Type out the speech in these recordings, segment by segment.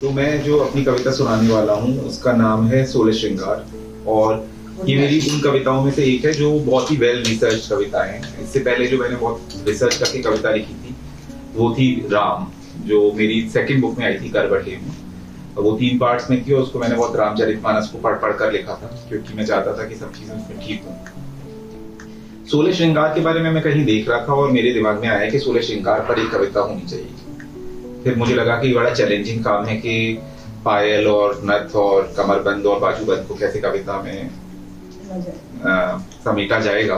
तो मैं जो अपनी कविता सुनाने वाला हूँ उसका नाम है 16 श्रृंगार। और ये मेरी उन कविताओं में से एक है जो बहुत ही वेल रिसर्च कविता है। इससे पहले जो मैंने बहुत रिसर्च करके कविता लिखी थी वो थी राम, जो मेरी सेकंड बुक में आई थी करबटे में। वो 3 पार्ट्स में थी और उसको मैंने बहुत रामचरितमानस को पढ़ कर लिखा था, क्योंकि मैं चाहता था कि सब चीजें उसमें ठीक हों। 16 श्रृंगार के बारे में मैं कहीं देख रहा था और मेरे दिमाग में आया कि 16 श्रृंगार पर एक कविता होनी चाहिए। फिर मुझे लगा कि बड़ा चैलेंजिंग काम है कि पायल और नथ और कमरबंद और बाजूबंद को कैसे कविता में समेटा जाएगा।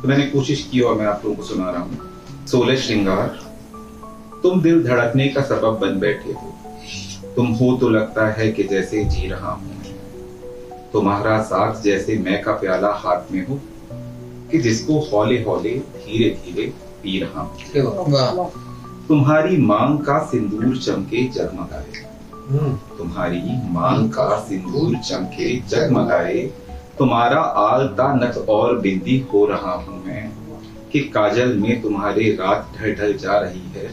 तो मैंने कोशिश की और मैं आप लोगों को सुना रहा हूँ। 16 श्रृंगार। तुम दिल धड़कने का सबब बन बैठे हो, तुम हो तो लगता है कि जैसे जी रहा हूं। तुम्हारा साथ जैसे मैं का प्याला हाथ में हो कि जिसको हौले हौले धीरे धीरे पी रहा हूं। तुम्हारी मांग का सिंदूर चमके जगमगाए, तुम्हारी मांग का सिंदूर चमके जगमगाए। तुम्हारा आलता नथ और बिंदी हो रहा हूं मैं कि काजल में तुम्हारे रात ढल ढल जा रही है।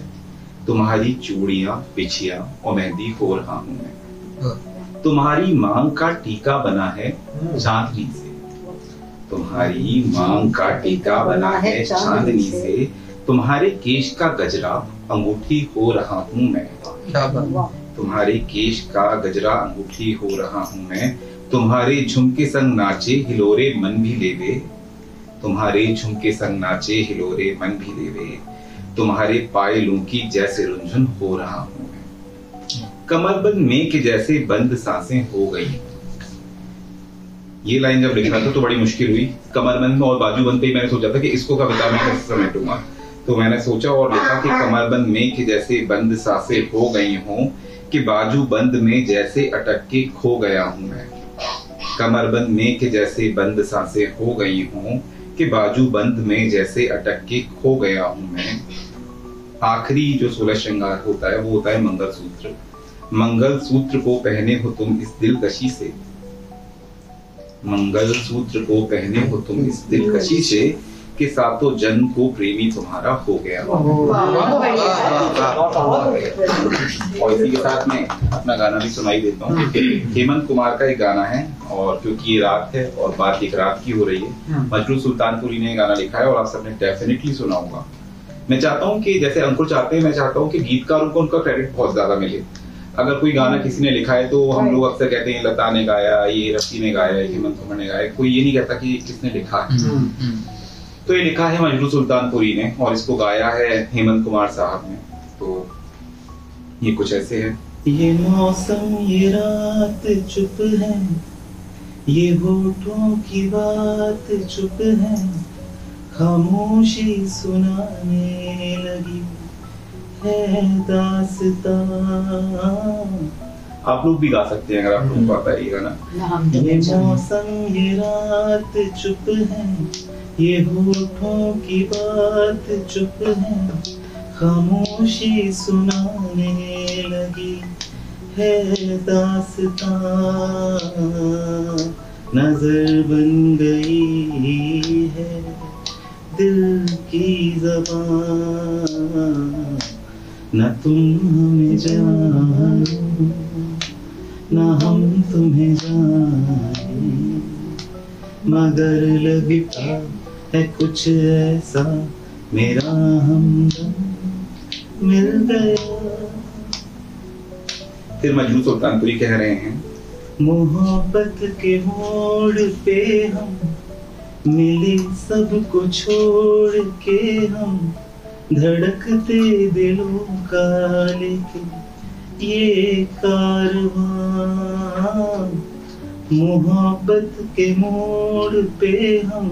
तुम्हारी चूड़ियां बिछियां और मेहंदी हो रहा हूं मैं। तुम्हारी मांग का टीका बना है चांदनी से, तुम्हारी मांग का टीका बना है चांदनी से। तुम्हारे केश का गजरा अंगूठी हो रहा हूं मैं, तुम्हारे केश का गजरा अंगूठी हो रहा हूं मैं। तुम्हारे झुमके संग नाचे हिलोरे मन भी लेवे, तुम्हारे झुमके संग नाचे हिलोरे मन भी लेवे। तुम्हारे पायलों की जैसे रुंझुन हो रहा हूं मैं, कमरबंद में के जैसे बंद सांसें हो गई। ये लाइन जब लिखा था तो बड़ी मुश्किल हुई। कमरबंद और बाजूबंद पे मैंने सोचा था कि इसको कविता में कैसे समेटूंगा। तो मैंने सोचा और लिखा कि कमरबंद में के जैसे बंद सांसें हो गई हों कि बाजूबंद में जैसे अटक के खो गया हूं मैं। कमरबंद में के जैसे बंद सांसें हो गई हों कि बाजूबंद में जैसे अटक के खो गया हूं मैं। आखिरी जो 16 श्रृंगार होता है वो होता है मंगलसूत्र। मंगलसूत्र को पहने हो तुम इस दिलकशी से, मंगलसूत्र को पहने हो तुम इस दिलकशी से कि सातों जन्म को प्रेमी तुम्हारा हो गया। और इसी के साथ में अपना गाना भी सुनाई देता हूँ। हेमंत कुमार का एक गाना है और क्योंकि ये रात है और बात एक रात की हो रही है, मजरू सुल्तानपुरी ने गाना लिखा है और आप सबने डेफिनेटली सुना होगा। मैं चाहता हूँ कि जैसे अंकुर चाहते हैं, मैं चाहता हूँ कि गीतकारों को उनका क्रेडिट बहुत ज्यादा मिले। अगर कोई गाना किसी ने लिखा है तो हम लोग अक्सर कहते हैं लता ने गाया, ये रफी ने गाया, हेमंत कुमार ने गाया, कोई ये नहीं कहता कि किसने लिखा है। तो ये लिखा है मजरू सुल्तानपुरी ने और इसको गाया है हेमंत कुमार साहब ने। तो ये कुछ ऐसे है। ये मौसम ये रात चुप है, ये होठों की बात चुप है, खामोशी सुनाने लगी है दास्तां। आप लोग भी गा सकते हैं अगर आप लोगों को आता है ये गाना। ये मौसम ये रात चुप है, ये होठों की बात चुप है, खामोशी सुनाने लगी है दास्तां। नजर बन गई है दिल की ज़बान, न तुम हमें जानो न हम तुम्हें जाने, मगर लगता है कुछ ऐसा मेरा हमदम मिल गया। फिर मजरू सुल्तानपुरी कह रहे हैं, मोहब्बत के मोड़ पे हम मिले सब को छोड़ के, हम धड़कते दिलों का लेके ये कारवां। मोहब्बत के मोड़ पे हम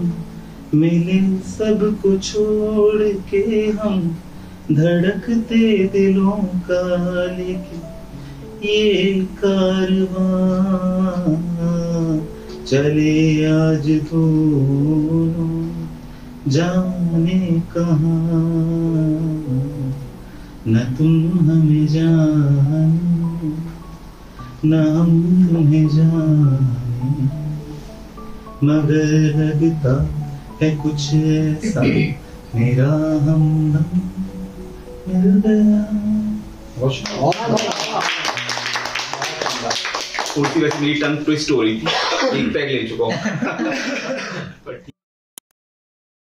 मिले सब को छोड़ के, हम धड़कते दिलों का लेके ये कारवां। चले आज दोनों जाने कहाँ, न तुम हमें जानो न हम तुम्हें जाने, मगर लगता है कुछ ऐसा मेरा हमदम मिल गया। थोड़ी सी वैसे मेरी टंग ट्विस्ट हो रही थी, एक पैग ले चुका हूँ।